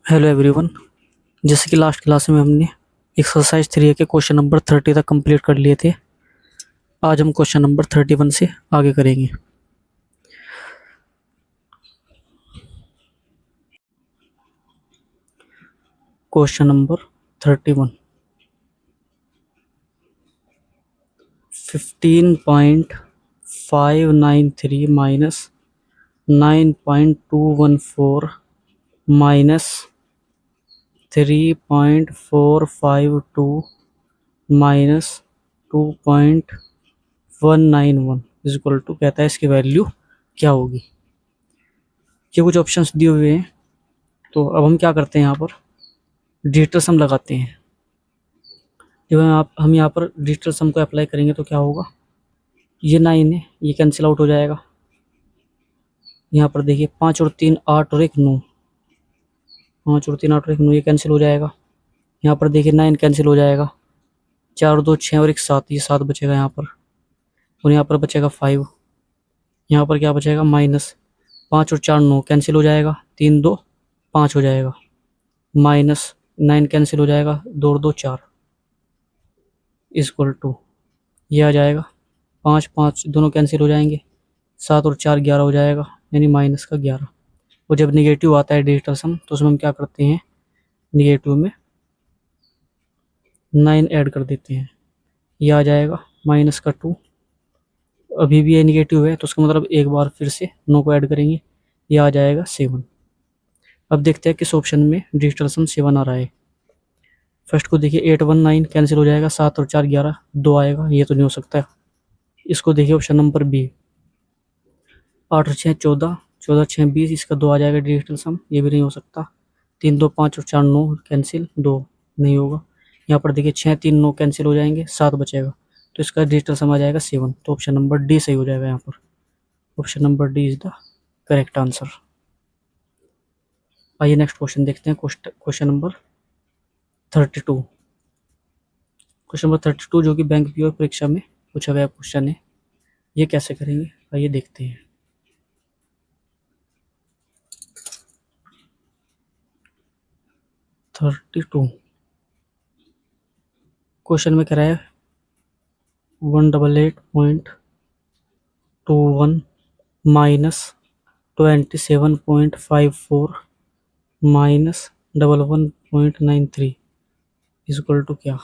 Hello everyone. जैसे कि last class में हमने एक्सरसाइज 3 के क्वेश्चन नंबर 30 तक कंप्लीट कर लिए थे। आज हम क्वेश्चन नंबर 31 से आगे करेंगे। Question number 31। 15.593 minus 9.214 minus 3.452 minus 2.191 is equal to कहता है इसकी वैल्यू क्या होगी। ये कुछ ऑप्शंस दिए हुए हैं, तो अब हम क्या करते हैं, यहाँ पर डिजिटल सम लगाते हैं। जब हम यहाँ पर डिजिटल सम को अप्लाई करेंगे तो क्या होगा, ये 9 है, ये कैंसिल आउट हो जाएगा। यहाँ पर देखिए 5 और 3 8 और 1 9, 5 और 3 8 और 1 9, ये कैंसिल हो जाएगा। यहाँ पर देखिए 9 कैंसिल हो जाएगा, 4 और 2 6 और 1 7, ये 7 बचेगा यहाँ पर, और यहाँ पर बचेगा 5। यहाँ पर क्या बचेगा, माइनस 5 और 4 9 कैंसिल हो जाएगा, 3 2 5 हो जाएगा, माइनस 9 कैंसिल हो जाएगा, 2 और 2 4 इक्वल टू ये आ जाएगा 5 5 दोनों कैंसिल हो जाएंगे, 7 और 4 11 हो जाएगा, यानी माइनस का 11। और जब निगेटिव आता है डिजिटल सम तो उसमें हम क्या करते हैं, निगेटिव में 9 ऐड कर देते हैं, ये आ जाएगा माइनस का 2। अभी भी ये निगेटिव है तो उसका मतलब एक बार फिर से 9 को ऐड करेंगे, ये आ जाएगा 7। अब देखते हैं किस ऑप्शन में डिजिटल सम 7 आ रहा है। फर्स्ट को देखिए 8 1 9 कैंसिल हो जाएगा, 7 और 4 11 2 आएगा, ये तो नहीं हो सकता। इसको देखिए ऑप्शन नंबर बी, 8 और 6 14, 14 6 20, इसका 2 आ जाएगा डिजिटल सम, ये भी नहीं हो सकता। 3 2 5 और 4 9 कैंसिल, 2 नहीं होगा। यहाँ पर देखिए 6 3 9 कैंसिल हो जाएंगे, 7 बचेगा, तो इसका डिजिटल सम आ जाएगा 7। तो ऑप्शन नंबर डी सही हो जाएगा यहाँ पर। Option number D is the correct answer. आइए नेक्स्ट क्वेश्चन देखते हैं, क्वेश्चन नंबर 32। क्वेश्चन नंबर 32 जो कि बैंक पीओ परीक्षा में पूछा गया क्वेश्चन है, ये कैसे करेंगे आइए देखते हैं। 32 क्वेश्चन में कह रहा है 188.21 माइनस 27.54 माइनस 11.93 इक्वल टू क्या,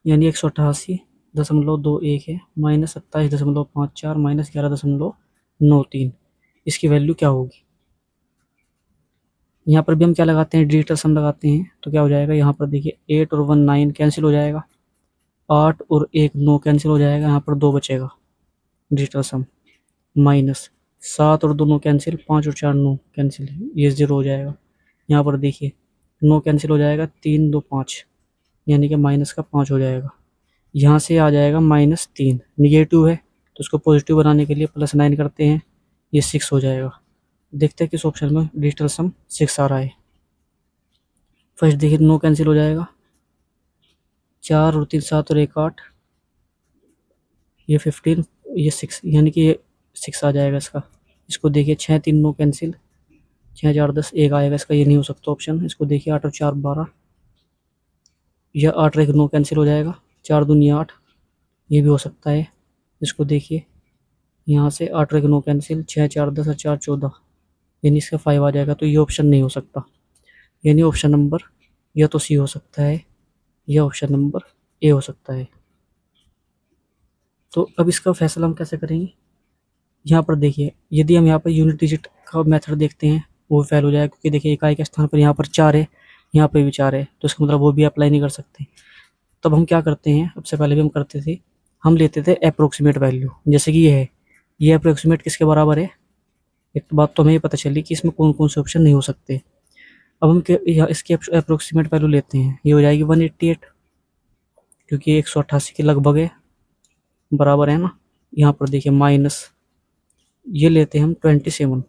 यानी 188.21 है माइनस 27.54 माइनस 11.93, इसकी वैल्यू क्या होगी। यहाँ पर भी हम क्या लगाते हैं, डिजिटल सम लगाते हैं, तो क्या हो जाएगा, यहाँ पर देखिए 8 और 1 9 कैंसिल हो जाएगा, 8 और 1 9 कैंसिल हो जाएगा, यहाँ पर 2 बचेगा डिजिटल सम, माइनस 7 और 2 9 कैंसिल, 5 और 4 9 कैंसिल, ये 0 हो जाएगा। यहाँ पर देखिए 9 कैंसिल हो जाएगा, 3 2 5, यानी कि माइनस का 5 हो जाएगा। यहाँ से आ जाएगा -3, निगेटिव है तो उसको पॉजिटिव बनाने के लिए +9 करते हैं, ये 6 हो जाएगा। देखते हैं किस ऑप्शन में डिजिटल सम 6 आ रहा है। फर्स्ट देखिए 9 कैंसिल हो जाएगा, 4 और 3 7 और 1 8, ये 15, ये 6, यानी कि ये 6 आ जाएगा इसका। इसको देखिए 6 3 9 कैंसिल, 6 4 10 1 आएगा इसका, ये नहीं हो सकता ऑप्शन। इसको देखिए 8 और 4 12, यह 8 और 1 9 कैंसिल हो जाएगा, 4 दूनी 8, ये भी हो सकता है। इसको देखिए यहाँ से 8 और 1 9 कैंसिल, 6 4 10 और 4 14, यानी इसका 5 आ जाएगा, तो ये ऑप्शन नहीं हो सकता। यानी ऑप्शन नंबर या तो सी हो सकता है या ऑप्शन नंबर ए हो सकता है। तो अब इसका फैसला हम कैसे करेंगे, यहाँ पर देखिए यदि हम यहाँ पर यूनिट डिजिट का मेथड देखते हैं वो फेल हो जाएगा, क्योंकि देखिए इकाई के स्थान पर यहाँ पर 4 है, यहाँ पर भी 4 है, तो इसका मतलब वो भी अप्लाई नहीं कर सकते। तब हम क्या करते हैं, सबसे पहले भी हम करते थे, हम लेते थे अप्रोक्सीमेट वैल्यू, जैसे कि ये है, ये अप्रोक्सीमेट किसके बराबर है। एक तो बात तो हमें ये पता चली कि इसमें कौन कौन से ऑप्शन नहीं हो सकते। अब हम इसकी अप्रोक्सीमेट वैल्यू लेते हैं, ये हो जाएगी 188, क्योंकि 188 के लगभग है, बराबर है ना। यहाँ पर देखिए माइनस, ये लेते हैं हम 27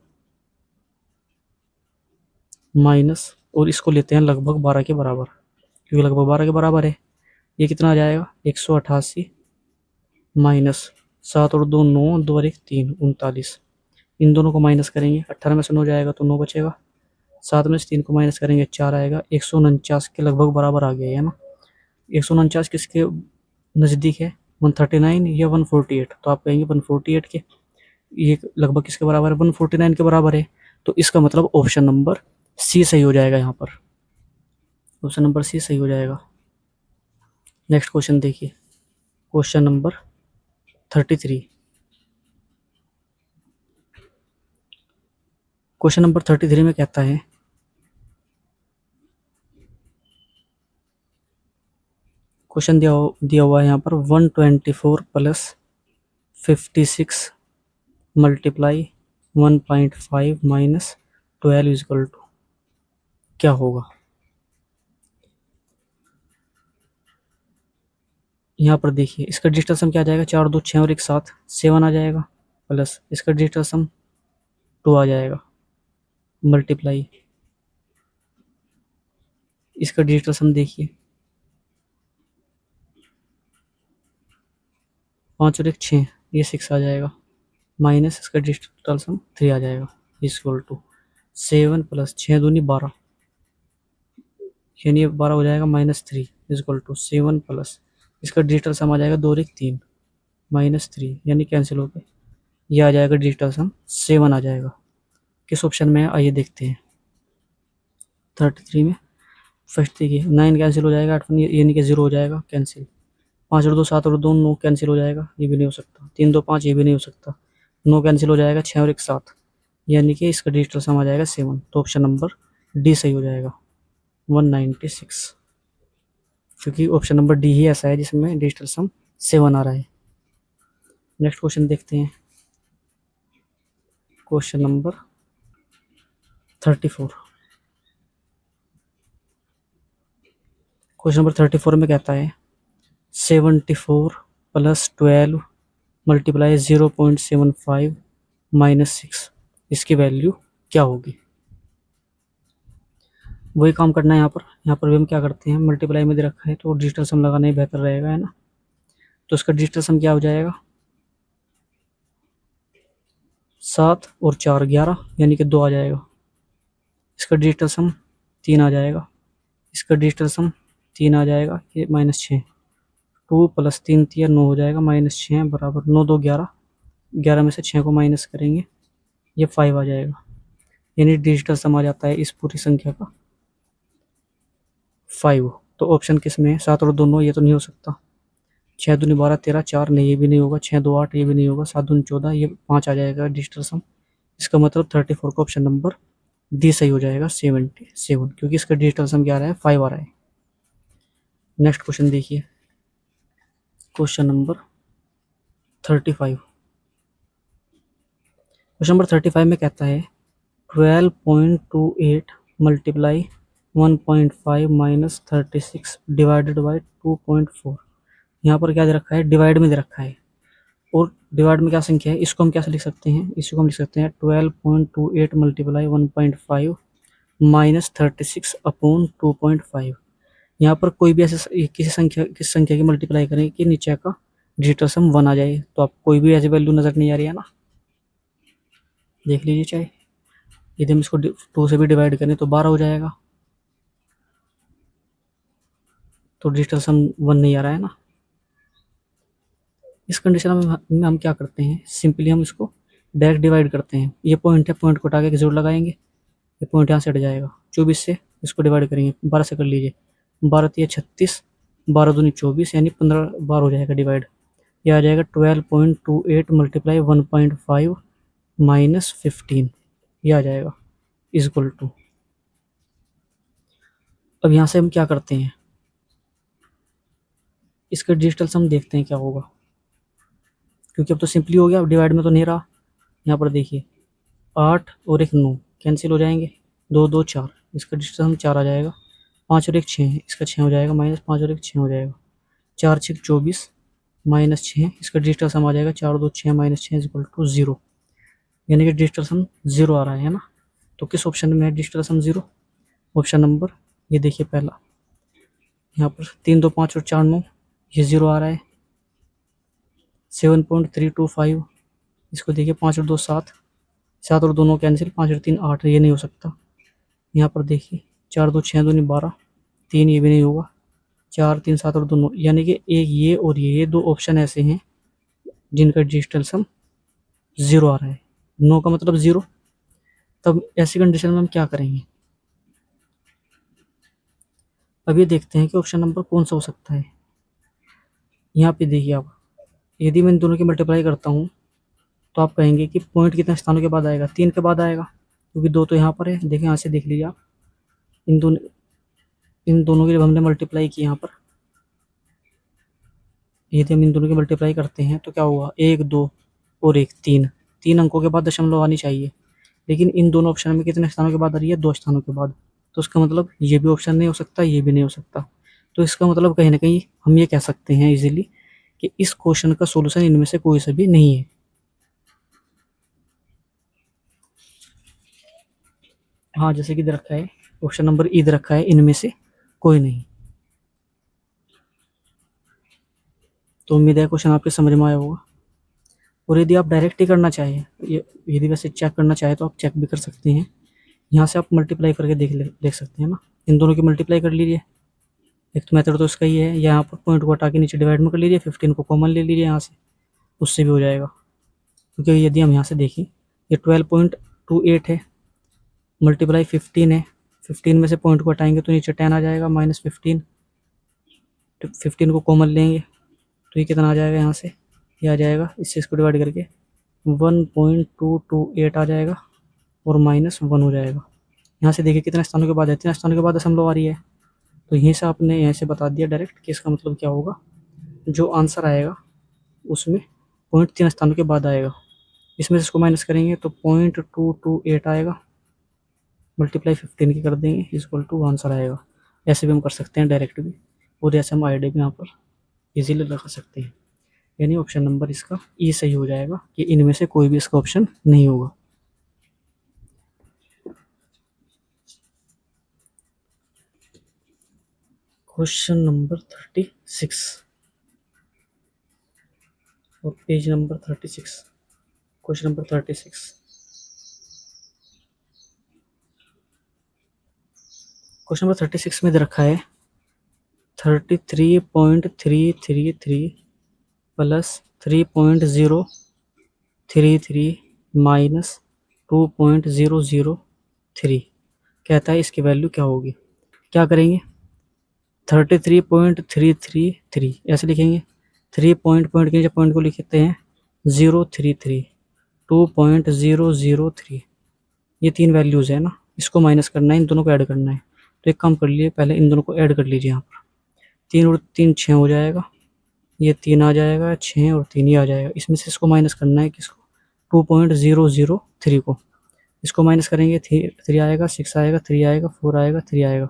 माइनस, और इसको लेते हैं लगभग 12 के बराबर, क्योंकि लगभग 12 के बराबर है। ये कितना आ जाएगा, 188 माइनस 7 और 2 9, 2 और 1 3 39, इन दोनों को माइनस करेंगे, 18 में से 9 जाएगा तो 9 बचेगा, 7 में से 3 को माइनस करेंगे 4 आएगा, 149 के लगभग बराबर आ गया है ना। 149 किसके नज़दीक है, 139 या 148, तो आप कहेंगे 148 के, ये लगभग किसके बराबर है, 149 के बराबर है। तो इसका मतलब ऑप्शन नंबर सी सही हो जाएगा, यहाँ पर ऑप्शन नंबर सी सही हो जाएगा। नेक्स्ट क्वेश्चन देखिए, क्वेश्चन नंबर 33। क्वेश्चन नंबर 33 में कहता है क्वेश्चन दिया हुआ है यहाँ पर 124 plus 56 multiply 1.5 minus 12 is equal to क्या होगा। यहाँ पर देखिए इसका डिजिटल सम क्या आ जाएगा, 4 2 6 और 1 7 7 आ जाएगा, प्लस इसका डिजिटल सम 2 आ जाएगा, मल्टीप्लाई इसका डिजिटल सम देखिए 5 और 1 6, ये 6 आ जाएगा, माइनस इसका डिजिटल सम 3 आ जाएगा, इक्वल टू 7 प्लस 6 दूनी 12, यानी 12 हो जाएगा, माइनस 3 इक्वल टू 7 प्लस इसका डिजिटल सम आ जाएगा 2 और 1 3 माइनस 3, यानी कैंसिल हो गए, ये आ जाएगा डिजिटल सम 7 आ जाएगा। किस ऑप्शन में है आइए देखते हैं। 33 में फर्स्ट देखिए 9 कैंसिल हो जाएगा, 8 यानी कि 0 हो जाएगा कैंसिल, 5 और 2 7 और 2 9 कैंसिल हो जाएगा, ये भी नहीं हो सकता, 3 2 5 ये भी नहीं हो सकता, 9 कैंसिल हो जाएगा, 6 और 1 7, यानी कि इसका डिजिटल सम आ जाएगा 7, तो ऑप्शन नंबर डी सही हो जाएगा 196, क्योंकि ऑप्शन नंबर डी ही ऐसा है जिसमें डिजिटल सम 7 आ रहा है। नेक्स्ट क्वेश्चन देखते हैं, क्वेश्चन नंबर 34। क्वेश्चन नंबर 34 में कहता है 74 प्लस 12 मल्टीप्लाई 0.75 माइनस 6, इसकी वैल्यू क्या होगी। वही काम करना है यहाँ पर भी हम क्या करते हैं, मल्टीप्लाई में दे रखा है तो डिजिटल सम लगाना ही बेहतर रहेगा, है ना। तो इसका डिजिटल सम क्या हो जाएगा, 7 और 4 11, यानी कि 2 आ जाएगा, इसका डिजिटल सम 3 आ जाएगा, इसका डिजिटल सम 3 आ जाएगा, ये माइनस 6, 2 प्लस 3 3 9 हो जाएगा, माइनस 6 बराबर 9 2 11, 11 में से 6 को माइनस करेंगे, ये 5 आ जाएगा, यानी डिजिटल सम आ जाता है इस पूरी संख्या का 5। तो ऑप्शन किस में है, 7 और 2 9, ये तो नहीं हो सकता, 6 दूनी 12 13 4 नहीं, ये भी नहीं होगा, 6 2 8 ये भी नहीं होगा, 7 दूनी 14, ये 5 आ जाएगा डिजिटल सम। इसका मतलब 34 का ऑप्शन नंबर डी सही हो जाएगा 77, क्योंकि इसका डिजिटल सम क्या आ रहा है 5 आ रहा है। नेक्स्ट क्वेश्चन देखिए, क्वेश्चन नंबर 35। क्वेश्चन नंबर 35 में कहता है 12.28 मल्टीप्लाई 1.5 माइनस 36 डिवाइडेड बाई 2.4। यहाँ पर क्या दे रखा है, डिवाइड में दे रखा है, और डिवाइड में क्या संख्या है, इसको हम कैसे लिख सकते हैं, इसको हम लिख सकते हैं 12.28 मल्टीप्लाई 1.5 माइनस 36 अपॉन 2.5। यहाँ पर कोई भी ऐसे किस संख्या की मल्टीप्लाई करें कि नीचे का डिजिटल सम 1 आ जाए, तो आपको कोई भी ऐसी वैल्यू नज़र नहीं आ रही है ना, देख लीजिए चाहे, यदि हम इसको 2 से भी डिवाइड करें तो 12 हो जाएगा, तो डिजिटल सम 1 नहीं आ रहा है ना। इस कंडीशन में हम क्या करते हैं, सिंपली हम इसको डायरेक्ट डिवाइड करते हैं, ये पॉइंट है, पॉइंट को हटा के जोड़ लगाएंगे, ये पॉइंट यहाँ से हट जाएगा, 24 से इसको डिवाइड करेंगे, 12 से कर लीजिए, 12 3 36, 12 दूनी 24, यानी 15 बार हो जाएगा डिवाइड, ये आ जाएगा 12.28 मल्टीप्लाई 1.5 माइनस 15, ये आ जाएगा इक्वल टू। अब यहाँ से हम क्या करते हैं, इसका डिजिटल सम देखते हैं क्या होगा, क्योंकि अब तो सिंपली हो गया, अब डिवाइड में तो नहीं रहा। यहाँ पर देखिए 8 और 1 9 कैंसिल हो जाएंगे, 2 2 4, इसका डिजिटल सम 4 आ जाएगा, 5 और 1 6, इसका 6 हो जाएगा, माइनस 5 और 1 6 हो जाएगा, 4 6 24 माइनस 6, इसका डिजिटल सम आ जाएगा 4 2 6 माइनस 6 इक्वल टू 0, यानी कि डिजिटल सम 0 आ रहा है ना। तो किस ऑप्शन में है डिजिटल सम 0, ऑप्शन नंबर ये देखिए पहला, यहाँ पर 3 2 5 और 4 9, ये 0 आ रहा है, 7.325, इसको देखिए 5 और 2 7, 7 और 2 9 कैंसिल, 5 और 3 8, ये नहीं हो सकता। यहाँ पर देखिए 4 2 6 2 नहीं 12, 3 ये भी नहीं होगा, 4 3 7 और 2 9, यानी कि एक ये और ये दो ऑप्शन ऐसे हैं जिनका डिजिटल सम 0 आ रहा है। 9 का मतलब 0। तब ऐसी कंडीशन में हम क्या करेंगे? अब ये देखते हैं कि ऑप्शन नंबर कौन सा हो सकता है। यहाँ पे देखिए आप, यदि मैं इन दोनों की मल्टीप्लाई करता हूँ तो आप कहेंगे कि पॉइंट कितने स्थानों के बाद आएगा? 3 के बाद आएगा, क्योंकि 2 तो यहाँ पर है। देखिए यहाँ से देख लीजिए आप, इन दोनों की जब हमने मल्टीप्लाई की यहाँ पर, यदि हम इन दोनों की मल्टीप्लाई करते हैं तो क्या होगा? 1 2 और 1 3, 3 अंकों के बाद दशमलव आनी चाहिए, लेकिन इन दोनों ऑप्शन में कितने स्थानों के बाद आ रही है? 2 स्थानों के बाद। तो इसका मतलब ये भी ऑप्शन नहीं हो सकता, ये भी नहीं हो सकता। तो इसका मतलब कहीं ना कहीं हम ये कह सकते हैं इजीली कि इस क्वेश्चन का सोल्यूशन इनमें से कोई सा भी नहीं है। हाँ, जैसे कि इधर रखा है ऑप्शन नंबर इधर रखा है, इनमें से कोई नहीं। तो उम्मीद है क्वेश्चन आपके समझ में आया होगा। और यदि आप डायरेक्ट ही करना चाहें, यदि वैसे चेक करना चाहें तो आप चेक भी कर सकते हैं। यहाँ से आप मल्टीप्लाई करके देख सकते हैं ना, इन दोनों की मल्टीप्लाई कर लीजिए। एक तो मेथड तो इसका ही है, यहाँ पर पॉइंट को हटा के नीचे डिवाइड में कर लीजिए, 15 को कॉमन ले लीजिए यहाँ से, उससे भी हो जाएगा। क्योंकि यदि हम यहाँ से देखें, ये 12.28 है, मल्टीप्लाई 15 है, 15 में से पॉइंट को हटाएंगे तो नीचे 10 आ जाएगा, -15, तो 15 को कॉमन लेंगे तो ये कितना आ जाएगा? यहाँ से ये आ जाएगा, इससे इसको डिवाइड करके 1.228 आ जाएगा और -1 हो जाएगा। यहाँ से देखिए कितने स्थानों के बाद है? 3 स्थानों के बाद दशमलव आ रही है, तो यहीं से आपने यहाँ से बता दिया डायरेक्ट कि इसका मतलब क्या होगा। जो आंसर आएगा उसमें पॉइंट 3 स्थानों के बाद आएगा। इसमें से इसको माइनस करेंगे तो 0.228 आएगा, मल्टीप्लाई 15 की कर देंगे, इक्वल टू आंसर आएगा। ऐसे भी हम कर सकते हैं डायरेक्ट भी, और ऐसे हम आईडी भी यहाँ पर इजीली लगा सकते हैं। यानी ऑप्शन नंबर इसका ई सही हो जाएगा कि इनमें से कोई भी इसका ऑप्शन नहीं होगा। क्वेश्चन नंबर 36 और page number 36, question number 36। Question number 36 में दे रखा है 33.333 प्लस 3.033 माइनस 2.003। कहता है इसकी वैल्यू क्या होगी? क्या करेंगे? 33.333 ऐसे लिखेंगे, 3 पॉइंट पॉइंट के नीचे पॉइंट को लिखते हैं 033, 2.003, ये 3 वैल्यूज़ है ना, इसको माइनस करना है, इन दोनों को ऐड करना है। तो एक काम कर लिए, पहले इन दोनों को ऐड कर लीजिए। यहाँ पर 3 और 3 6 हो जाएगा, ये 3 आ जाएगा, 6 और 3 ये आ जाएगा। इसमें से इसको माइनस करना है, किसको? 2.003 को। इसको माइनस करेंगे, 3 आएगा, 6 आएगा, 3 आएगा, 4 आएगा, 3 आएगा,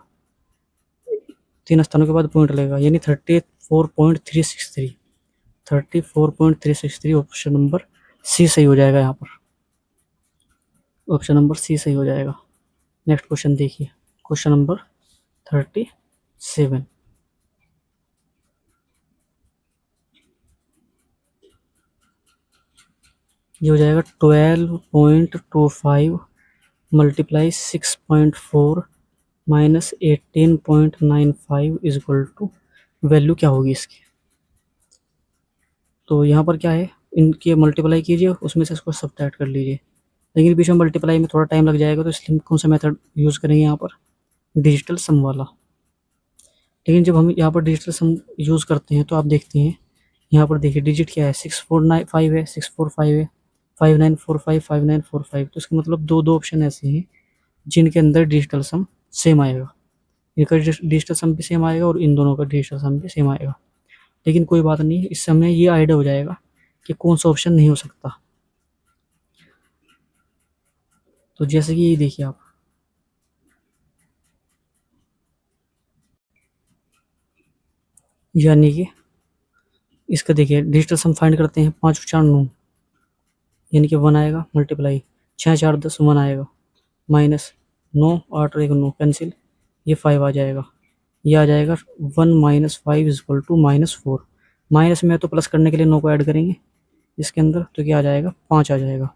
3 स्थानों के बाद पॉइंट लगेगा, यानी 34.363, 34.363 ऑप्शन नंबर सी सही हो जाएगा। यहाँ पर ऑप्शन नंबर सी सही हो जाएगा। नेक्स्ट क्वेश्चन देखिए, क्वेश्चन नंबर 37। ये हो जाएगा 12.25 multiply 6.4 minus 18.95 is equal to, value क्या होगी इसकी? तो यहाँ पर क्या है, इनकी मल्टीप्लाई कीजिए, उसमें से इसको सब्ट्रैक्ट कर लीजिए। लेकिन बीच में मल्टीप्लाई में थोड़ा टाइम लग जाएगा, तो इसलिए कौन सा मेथड यूज़ करेंगे यहाँ पर? डिजिटल सम वाला। लेकिन जब हम यहाँ पर डिजिटल सम यूज़ करते हैं तो आप देखते हैं यहाँ पर देखिए डिजिट क्या है, 645 है, 645 है, 5945, 5945। तो इसका मतलब दो ऑप्शन ऐसे हैं जिनके अंदर डिजिटल सम सेम आएगा। इनका डिजिटल सम भी सेम आएगा और इन दोनों का डिजिटल सम भी सेम आएगा। लेकिन कोई बात नहीं, इससे हमें ये आइडिया हो जाएगा कि कौन सा ऑप्शन नहीं हो सकता। तो जैसे कि ये देखिए आप, यानी कि इसका देखिए डिजिटल सम फाइंड करते हैं, 5 और 4 9, यानी कि 1 आएगा, मल्टीप्लाई 6 4 10 1 आएगा, माइनस 9 8 और 1 9 कैंसिल, ये 5 आ जाएगा, ये आ जाएगा 1 minus 5 is equal to -4। Minus में तो प्लस करने के लिए 9 को ऐड करेंगे इसके अंदर, तो क्या आ जाएगा? 5 आ जाएगा।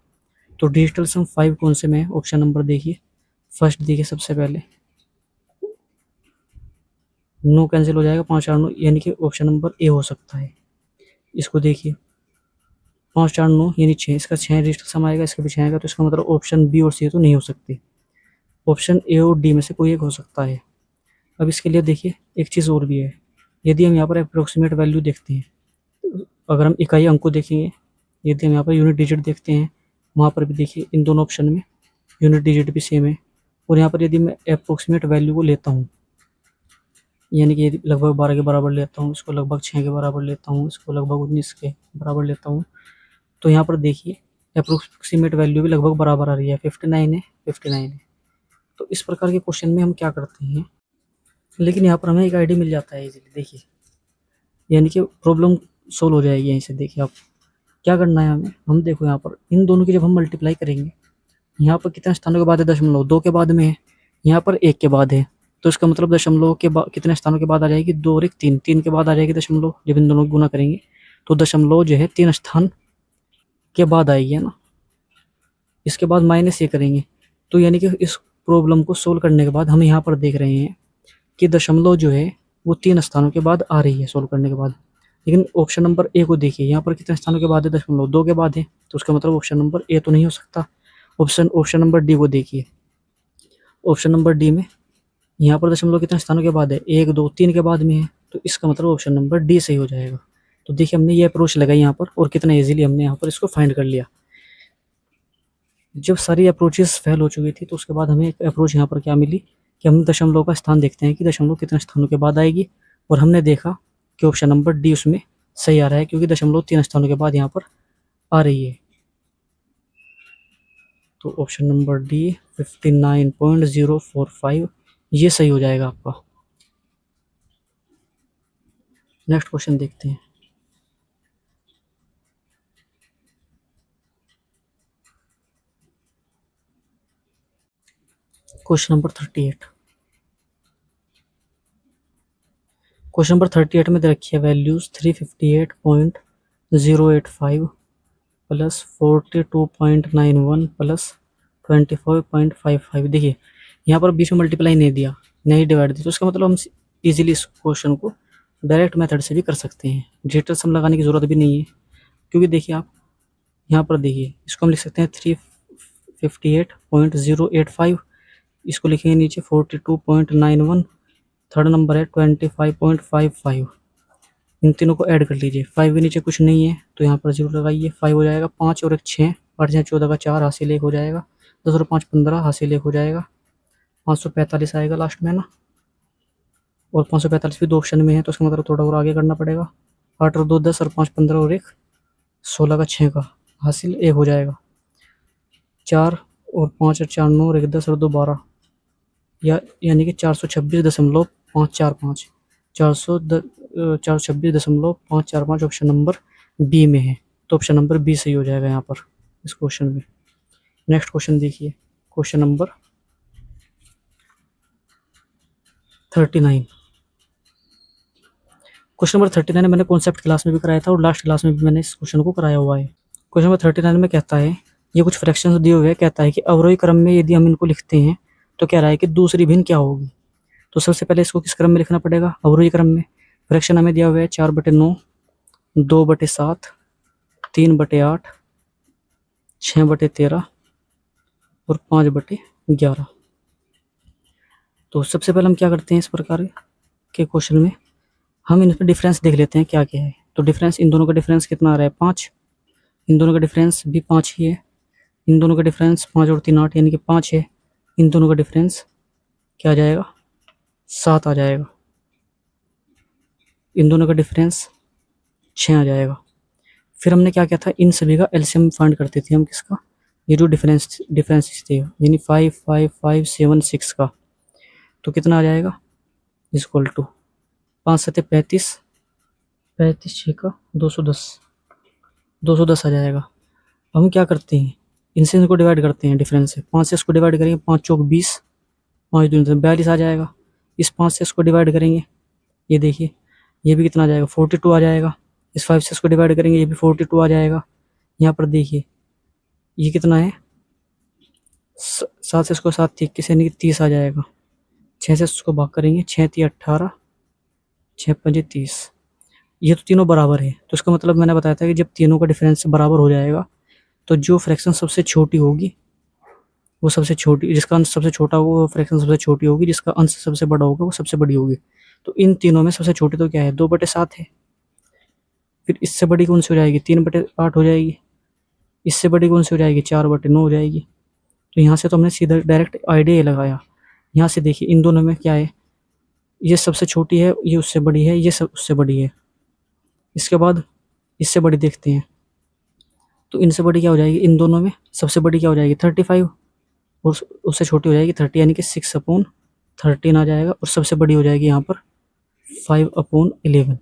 तो डिजिटल सम 5 कौन से में है? ऑप्शन नंबर देखिए, फर्स्ट देखिए सबसे पहले, नो कैंसिल हो जाएगा, 5 4 9, यानी कि ऑप्शन नंबर ए हो सकता है। इसको देखिए 5 4 9 यानी 6, इसका 6 डिजिटल सम आएगा, इसके भी 6 आएगा, तो इसका मतलब ऑप्शन बी और सी तो नहीं हो सकती, ऑप्शन ए और डी में से कोई एक हो सकता है। अब इसके लिए देखिए एक चीज़ और भी है, यदि हम यहाँ पर अप्रोक्सीमेट वैल्यू देखते हैं, अगर हम इकाई अंक को देखेंगे, यदि हम यहाँ पर यूनिट डिजिट देखते हैं, वहाँ पर भी देखिए इन दोनों ऑप्शन में यूनिट डिजिट भी सेम है, और यहाँ पर यदि मैं अप्रोक्सीमेट वैल्यू को लेता हूँ, यानी कि यदि लगभग 12 के बराबर लेता हूँ, इसको लगभग 6 के बराबर लेता हूँ, इसको लगभग 19 के बराबर लेता हूँ, तो यहाँ पर देखिए अप्रोक्सीमेट वैल्यू भी लगभग बराबर आ रही है, 59 है, 59 है। तो इस प्रकार के क्वेश्चन में हम क्या करते हैं, लेकिन यहाँ पर हमें एक आइडिया मिल जाता है इजीली, देखिए यानी कि प्रॉब्लम सोल्व हो जाएगी यहीं से। देखिए आप क्या करना है हमें, हम देखो यहाँ पर इन दोनों की जब हम मल्टीप्लाई करेंगे, यहाँ पर कितने स्थानों के बाद है? दशमलव, 2 के बाद में है, यहाँ पर 1 के बाद है, तो इसका मतलब दशमलव के बाद कितने स्थानों के बाद आ जाएगी? 2 और 1 3, 3 के बाद आ जाएगी दशमलव, जब इन दोनों को गुना करेंगे तो दशमलव जो है 3 स्थान के बाद आएगी, है ना। इसके बाद माइनस ये करेंगे, तो यानी कि इस प्रॉब्लम को सोल्व करने के बाद हम यहाँ पर देख रहे हैं कि दशमलव जो है वो 3 स्थानों के बाद आ रही है सोल्व करने के बाद। लेकिन ऑप्शन नंबर ए को देखिए, यहाँ पर कितने स्थानों के बाद है? दशमलव, 2 के बाद है, तो उसका मतलब ऑप्शन नंबर ए तो नहीं हो सकता। ऑप्शन नंबर डी को देखिए, ऑप्शन नंबर डी में यहाँ पर दशमलव कितने स्थानों के बाद है? 1 2 3 के बाद में है, तो इसका मतलब ऑप्शन नंबर डी सही हो जाएगा। तो देखिए हमने ये अप्रोच लगाई यहाँ पर, और कितना इजीली हमने यहाँ पर इसको फाइंड कर लिया। जब सारी अप्रोचेस फेल हो चुकी थी, तो उसके बाद हमें एक अप्रोच यहाँ पर क्या मिली कि हम दशमलव का स्थान देखते हैं कि दशमलव कितने स्थानों के बाद आएगी, और हमने देखा कि ऑप्शन नंबर डी उसमें सही आ रहा है, क्योंकि दशमलव 3 स्थानों के बाद यहाँ पर आ रही है। तो ऑप्शन नंबर डी 59.045 ये सही हो जाएगा आपका। नेक्स्ट क्वेश्चन देखते हैं। Question number 38। क्वेश्चन नंबर 38 में दे रखी है वैल्यूज 358.085 प्लस 42.91 प्लस 24.55। देखिए यहाँ पर बीच में मल्टीप्लाई नहीं दिया, नहीं डिवाइड दिया, तो उसका मतलब हम इजीली इस क्वेश्चन को डायरेक्ट मेथड से भी कर सकते हैं, डिजिटल सम लगाने की ज़रूरत भी नहीं है। क्योंकि देखिए आप यहाँ पर देखिए, इसको हम लिख सकते हैं 358.085, इसको लिखेंगे नीचे 42.91, थर्ड नंबर है 25.55, इन तीनों को ऐड कर लीजिए। 5 के नीचे कुछ नहीं है तो यहाँ पर 0 लगाइए, 5 हो जाएगा, 5 और 1 6, 8 6 14 का 4 हासिल 1 हो जाएगा, 10 और 5 15 हासिल 1 हो जाएगा, 545 आएगा लास्ट में ना, और 545 भी 2 ऑप्शन में है, तो उसका मतलब थोड़ा और आगे करना पड़ेगा। 8 और 2 10 और 5 15 और 1 16 का 6 का हासिल 1 हो जाएगा, 4 और 5 और 4 9 और 1 10 और 2 12, यानी कि 426.545, 426.545 ऑप्शन नंबर बी में है, तो ऑप्शन नंबर बी सही हो जाएगा यहाँ पर इस क्वेश्चन में। नेक्स्ट क्वेश्चन देखिए, क्वेश्चन नंबर 39। क्वेश्चन नंबर 39 मैंने कॉन्सेप्ट क्लास में भी कराया था, और लास्ट क्लास में भी मैंने इस क्वेश्चन को कराया हुआ है। क्वेश्चन नंबर 39 में कहता है, ये कुछ फ्रैक्शंस दिए हुए हैं, कहता है कि अवरोही क्रम में यदि हम इनको लिखते हैं तो कह रहा है कि दूसरी भिन्न क्या होगी। तो सबसे पहले इसको किस क्रम में लिखना पड़ेगा? अवरोही क्रम में। फ्रैक्शन हमें दिया हुआ है 4/9, 2/7, 3/8, 6/13 और 5/11। तो सबसे पहले हम क्या करते हैं, इस प्रकार के क्वेश्चन में हम इनका डिफरेंस देख लेते हैं क्या क्या है। तो डिफरेंस, इन दोनों का डिफरेंस कितना आ रहा है? 5। इन दोनों का डिफरेंस भी 5 ही है। इन दोनों का डिफरेंस 5 और 3 8, यानी कि 5 है। इन दोनों का डिफरेंस क्या आ जाएगा? 7 आ जाएगा। इन दोनों का डिफरेंस 6 आ जाएगा। फिर हमने क्या किया था, इन सभी का एलसीएम फाइंड करते थे हम, किसका? ये जो डिफरेंस थे, यानी 5 5 5 7 6 का, तो कितना आ जाएगा? इक्वल टू 5 7 35, 35 6 का 210, 210 आ जाएगा। अब हम क्या करते हैं, इनसे इनको डिवाइड करते हैं, डिफरेंस से 5 से इसको डिवाइड करेंगे, 5 चौक 20, 5 दूनी 42 आ जाएगा। इस 5 से इसको डिवाइड करेंगे, ये देखिए ये भी कितना आ जाएगा? 42 आ जाएगा। इस 5 से इसको डिवाइड करेंगे, ये भी 42 आ जाएगा। यहाँ पर देखिए ये कितना है? 7 से इसको 7 21 यानी कि 30 आ जाएगा। 6 से इसको भाग करेंगे, 6 3 18, 6 5 30। ये तो तीनों बराबर है, तो इसका मतलब मैंने बताया था कि जब तीनों का डिफरेंस बराबर हो जाएगा तो जो फ्रैक्शन सबसे छोटी होगी वो सबसे छोटी, जिसका अंश सबसे छोटा होगा वो फ्रैक्शन सबसे छोटी होगी, जिसका अंश सबसे बड़ा होगा वो सबसे बड़ी होगी। तो इन तीनों में सबसे छोटी तो क्या है, 2/7 है। फिर इससे बड़ी कौन सी हो जाएगी, 3/8 हो जाएगी। इससे बड़ी कौन सी हो जाएगी, 4/9 हो जाएगी। तो यहाँ से तो हमने सीधा डायरेक्ट आइडिया ही लगाया। यहाँ से देखिए इन दोनों में क्या है, ये सबसे छोटी है, ये उससे बड़ी है, ये सब उससे बड़ी है। इसके बाद इससे बड़ी देखते हैं, तो इनसे बड़ी क्या हो जाएगी, इन दोनों में सबसे बड़ी क्या हो जाएगी 35, और उससे छोटी हो जाएगी 30, यानी कि 6/13 आ जाएगा। और सबसे बड़ी हो जाएगी यहाँ पर 5/11,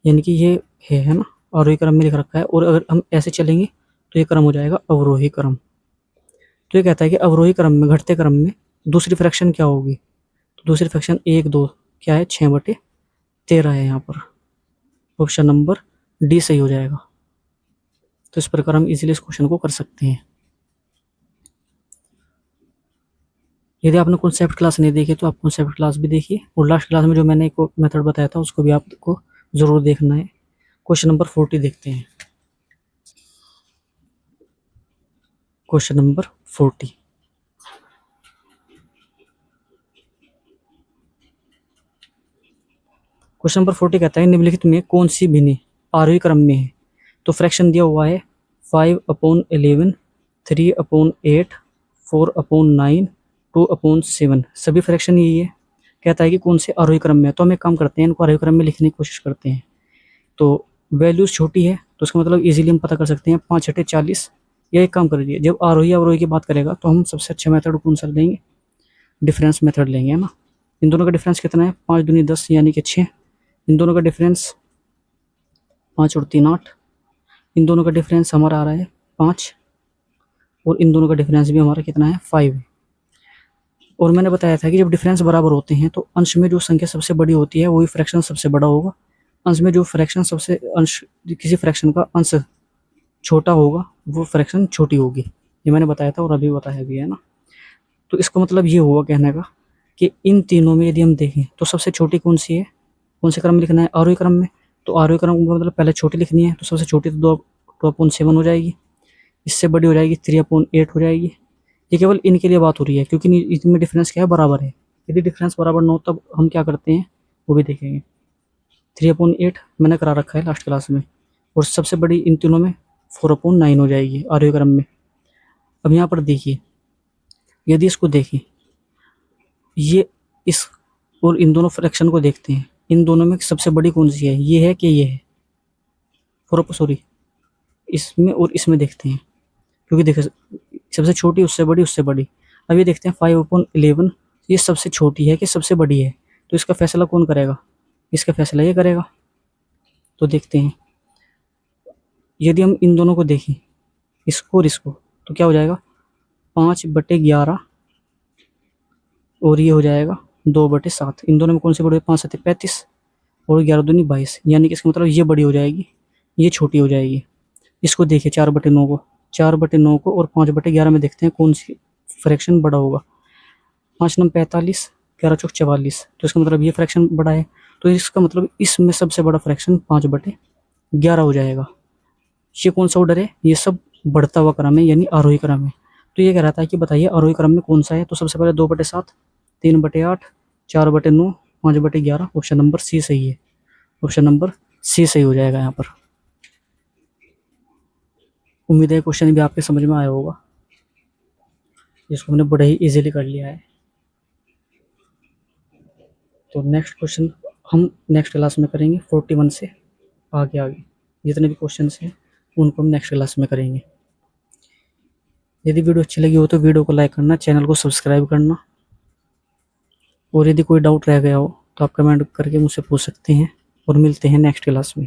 यानी कि ये है ना, आरोही क्रम में लिख रखा है। और अगर हम ऐसे चलेंगे तो ये क्रम हो जाएगा अवरोही क्रम। तो ये कहता है कि अवरोही क्रम में, घटते क्रम में दूसरी फ्रैक्शन क्या होगी, तो दूसरी फ्रैक्शन 1 2 क्या है, 6/13 है यहाँ पर। ऑप्शन नंबर डी सही हो जाएगा। तो इस प्रकार हम इजीली इस क्वेश्चन को कर सकते हैं। यदि आपने कॉन्सेप्ट क्लास नहीं देखी तो आप कॉन्सेप्ट क्लास भी देखिए, और लास्ट क्लास में जो मैंने एक मेथड बताया था उसको भी आपको ज़रूर देखना है। क्वेश्चन नंबर 40 देखते हैं। क्वेश्चन नंबर 40, क्वेश्चन नंबर 40 कहता है निम्नलिखित में कौन सी भिन्नी आरोही क्रम में है। तो फ्रैक्शन दिया हुआ है 5/11, 3/8, 4/9, 2/7, सभी फ्रैक्शन यही है। कहता है कि कौन से आरोही क्रम में है। तो हम एक काम करते हैं, इनको आरोही क्रम में लिखने की कोशिश करते हैं। तो वैल्यूज़ छोटी है तो उसका मतलब इजीली हम पता कर सकते हैं 5×8 = 40। या एक काम कर दीजिए, जब आरोही अवरोही की बात करेगा तो हम सबसे अच्छा मेथड कौन सा लेंगे, डिफरेंस मेथड लेंगे, है ना। इन दोनों का डिफरेंस कितना है, 5 दूनी 10 यानी कि 6। इन दोनों का डिफरेंस 5 और 3 8। इन दोनों का डिफरेंस हमारा आ रहा है 5, और इन दोनों का डिफरेंस भी हमारा कितना है 5। और मैंने बताया था कि जब डिफरेंस बराबर होते हैं तो अंश में जो संख्या सबसे बड़ी होती है वही फ्रैक्शन सबसे बड़ा होगा। अंश में जो फ्रैक्शन सबसे अंश किसी फ्रैक्शन का अंश छोटा होगा वो फ्रैक्शन छोटी होगी। ये मैंने बताया था और अभी बताया भी है ना। तो इसका मतलब ये हुआ कहने का कि इन तीनों में यदि हम देखें तो सबसे छोटी कौन सी है, कौन से क्रम में लिखना है, आरोही क्रम में। तो आरोही क्रम का मतलब पहले छोटी लिखनी है, तो सबसे छोटी तो 2/7 हो जाएगी। इससे बड़ी हो जाएगी 3/8 हो जाएगी। ये केवल इनके लिए बात हो रही है क्योंकि इनमें डिफरेंस क्या है, बराबर है। यदि डिफरेंस बराबर ना हो तब हम क्या करते हैं वो भी देखेंगे। 3/8 मैंने करा रखा है लास्ट क्लास में, और सबसे बड़ी इन तीनों में 4/9 हो जाएगी आरोही क्रम में। अब यहाँ पर देखिए, यदि इसको देखें, ये इस और इन दोनों फ्रैक्शन को देखते हैं, इन दोनों में सबसे बड़ी कौन सी है, ये है कि ये है, सॉरी इसमें और इसमें देखते हैं, क्योंकि देखिए सबसे छोटी उससे बड़ी उससे बड़ी। अब ये देखते हैं 5/11 ये सबसे छोटी है कि सबसे बड़ी है, तो इसका फैसला कौन करेगा, इसका फैसला ये करेगा। तो देखते हैं, यदि हम इन दोनों को देखें, इसको और इसको, तो क्या हो जाएगा 5/11 और ये हो जाएगा 2/7। इन दोनों में कौन सी बड़ी है, 5 7 35 और 11 दूनी 22, यानी कि इसका मतलब ये बड़ी हो जाएगी, ये छोटी हो जाएगी। इसको देखिए 4/9 को, 4/9 को और 5/11 में देखते हैं कौन सी फ्रैक्शन बड़ा होगा। 5 9 45, 11 चौक 44, तो इसका मतलब ये फ्रैक्शन बड़ा है। तो इसका मतलब इसमें सबसे बड़ा फ्रैक्शन 5/11 हो जाएगा। ये कौन सा ऑर्डर है, ये सब बढ़ता हुआ क्रम है यानी आरोही क्रम है। तो ये कह रहा था कि बताइए आरोही क्रम में कौन सा है। तो सबसे पहले 2/7, 3/8, 4/9, 5/11, ऑप्शन नंबर सी सही है। ऑप्शन नंबर सी सही हो जाएगा यहाँ पर। उम्मीद है क्वेश्चन भी आपके समझ में आया होगा, जिसको हमने बड़े ही इजीली कर लिया है। तो नेक्स्ट क्वेश्चन हम नेक्स्ट क्लास में करेंगे, 41 से आगे जितने भी क्वेश्चन हैं उनको हम नेक्स्ट क्लास में करेंगे। यदि वीडियो अच्छी लगी हो तो वीडियो को लाइक करना, चैनल को सब्सक्राइब करना, और यदि कोई डाउट रह गया हो तो आप कमेंट करके मुझसे पूछ सकते हैं। और मिलते हैं नेक्स्ट क्लास में।